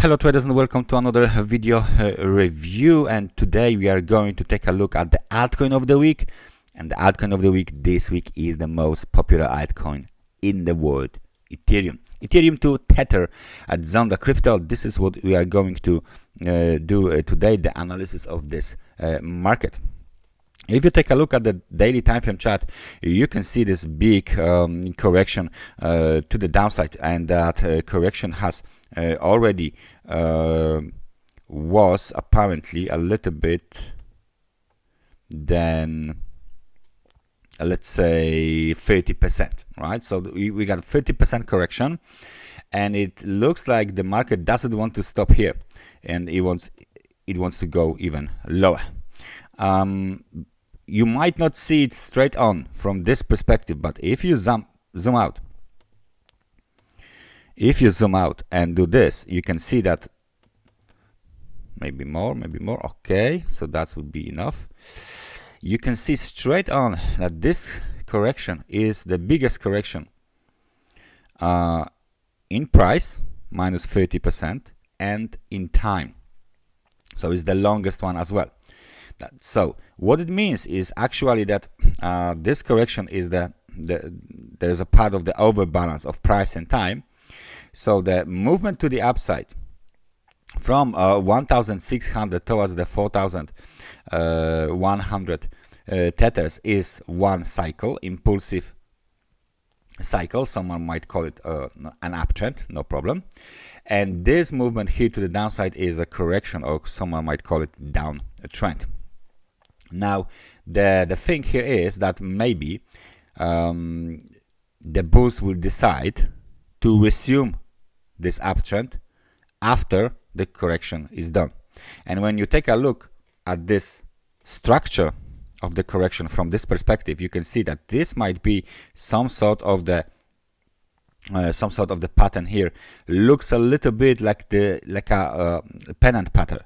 Hello traders, and welcome to another video review. And today we are going to take a look at the altcoin of the week. And the altcoin of the week this week is the most popular altcoin in the world, Ethereum. Ethereum to Tether at zondacrypto. This is what we are going to do today, the analysis of this market. If you take a look at the daily time frame chart, you can see this big correction to the downside, and that correction has already was apparently a little bit than let's say 30%, right? So we got 30% correction, and it looks like the market doesn't want to stop here, and it wants to go even lower. You might not see it straight on from this perspective, but if you zoom out, and do this, you can see that maybe more. Okay, so that would be enough. You can see straight on that this correction is the biggest correction in price, minus 30%, and in time. So it's the longest one as well. So what it means is actually that this correction is there's a part of the overbalance of price and time. So the movement to the upside from 1,600 towards the 4,100 tethers is one cycle, impulsive cycle. Someone might call it an uptrend, no problem. And this movement here to the downside is a correction, or someone might call it down a trend. Now the thing here is that maybe the bulls will decide to resume this uptrend after the correction is done. And when you take a look at this structure of the correction from this perspective, you can see that this might be some sort of the pattern here. Looks a little bit like a pennant pattern.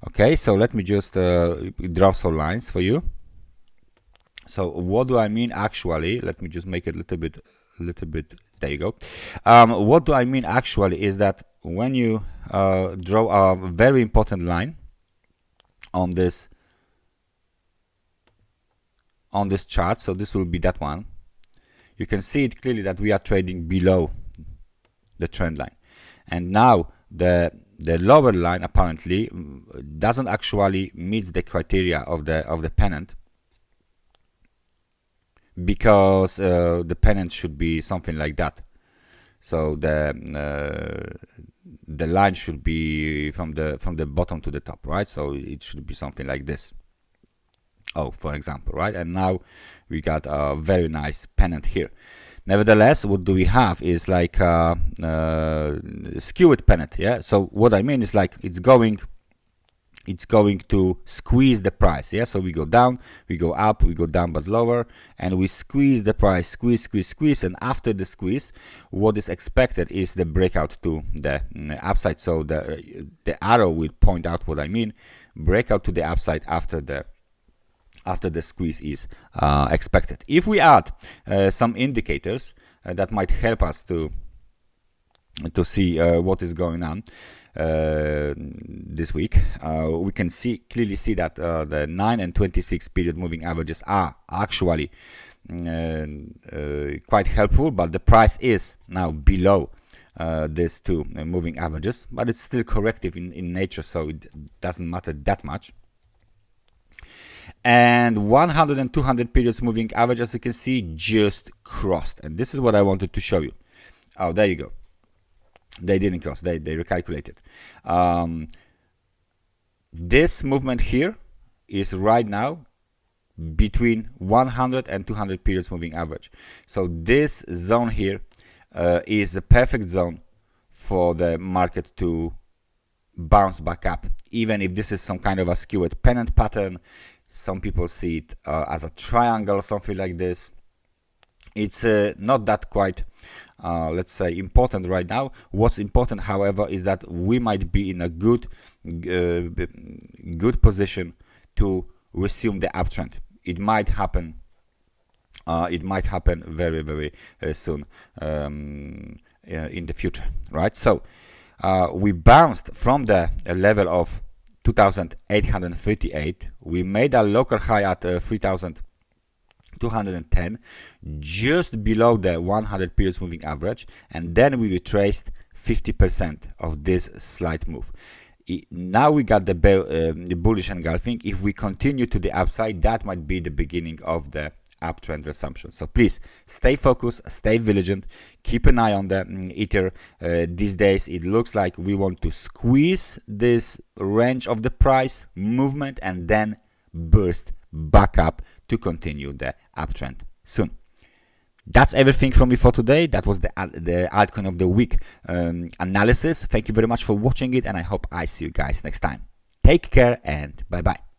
Okay, so let me just draw some lines for you. So what do I mean actually? Let me just make it a little bit. There you go. What do I mean actually is that when you draw a very important line on this chart, so this will be that one, you can see it clearly that we are trading below the trend line, and now the lower line apparently doesn't actually meet the criteria of the pennant, because the pennant should be something like that. So the line should be from the bottom to the top, right? So it should be something like this. Oh, for example, right? And now we got a very nice pennant here. Nevertheless, what do we have is like skewed pennant, yeah? So what I mean is like it's going to squeeze the price, yeah? So we go down, we go up, we go down but lower, and we squeeze the price, squeeze, and after the squeeze, what is expected is the breakout to the upside. So the arrow will point out what I mean, breakout to the upside after the squeeze is expected. If we add some indicators that might help us to see what is going on this week, we can clearly see that the 9 and 26 period moving averages are actually quite helpful, but the price is now below these two moving averages, but it's still corrective in nature, so it doesn't matter that much. And 100 and 200 periods moving average, as you can see, just crossed, and this is what I wanted to show you. Oh, there you go. They didn't cross, they recalculated. This movement here is right now between 100 and 200 periods moving average. So this zone here is the perfect zone for the market to bounce back up, even if this is some kind of a skewed pennant pattern. Some people see it as a triangle, something like this. It's not that quite let's say important right now. What's important, however, is that we might be in a good position to resume the uptrend. It might happen very soon in the future, right? So we bounced from the level of 2,838. We made a local high at 3,210, just below the 100 periods moving average, and then we retraced 50% of this slight move. Now we got the bullish engulfing. If we continue to the upside, that might be the beginning of the uptrend resumption. So please stay focused, stay vigilant, keep an eye on the Ether. These days it looks like we want to squeeze this range of the price movement and then burst back up to continue the uptrend soon. That's everything from me for today. That was the altcoin of the week analysis. Thank you very much for watching it, and I hope I see you guys next time. Take care and bye bye.